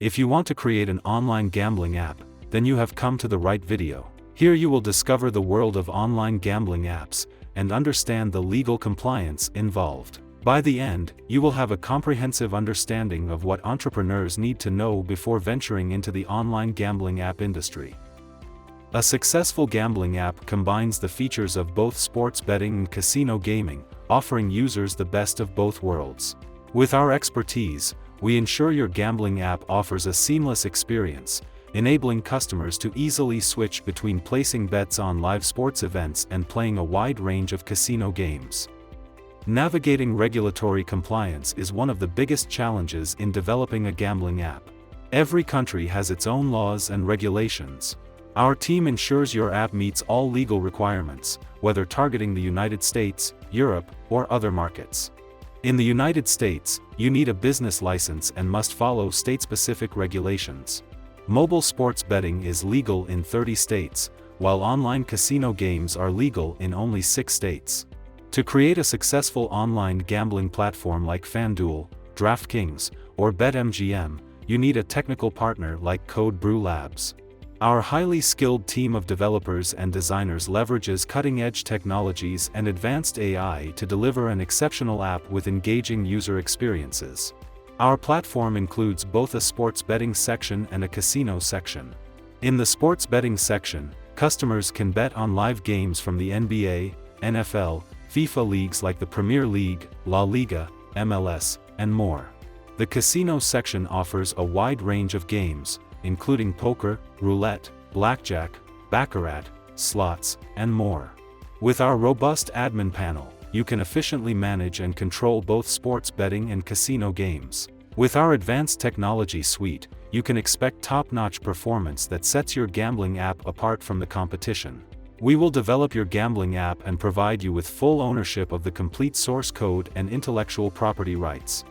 If you want to create an online gambling app, then you have come to the right video. Here you will discover the world of online gambling apps, and understand the legal compliance involved. By the end, you will have a comprehensive understanding of what entrepreneurs need to know before venturing into the online gambling app industry. A successful gambling app combines the features of both sports betting and casino gaming, offering users the best of both worlds. With our expertise, we ensure your gambling app offers a seamless experience, enabling customers to easily switch between placing bets on live sports events and playing a wide range of casino games. Navigating regulatory compliance is one of the biggest challenges in developing a gambling app. Every country has its own laws and regulations. Our team ensures your app meets all legal requirements, whether targeting the United States, Europe, or other markets. In the United States, you need a business license and must follow state-specific regulations. Mobile sports betting is legal in 30 states, while online casino games are legal in only 6 states. To create a successful online gambling platform like FanDuel, Draftkings, or BetMGM, you need a technical partner like Code Brew Labs. Our highly skilled team of developers and designers leverages cutting-edge technologies and advanced AI to deliver an exceptional app with engaging user experiences. Our platform includes both a sports betting section and a casino section. In the sports betting section, customers can bet on live games from the NBA, NFL, FIFA leagues like the Premier League, La Liga, MLS, and more. The casino section offers a wide range of games, including poker, roulette, blackjack, baccarat, slots, and more. With our robust admin panel, you can efficiently manage and control both sports betting and casino games. With our advanced technology suite, you can expect top-notch performance that sets your gambling app apart from the competition. We will develop your gambling app and provide you with full ownership of the complete source code and intellectual property rights.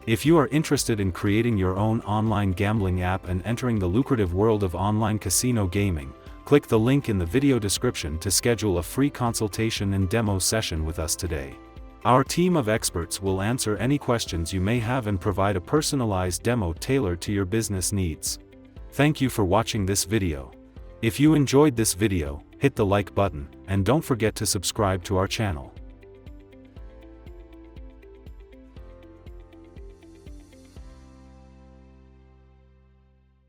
If you are interested in creating your own online gambling app and entering the lucrative world of online casino gaming, click the link in the video description to schedule a free consultation and demo session with us today. Our team of experts will answer any questions you may have and provide a personalized demo tailored to your business needs. Thank you for watching this video. If you enjoyed this video, hit the like button, and don't forget to subscribe to our channel.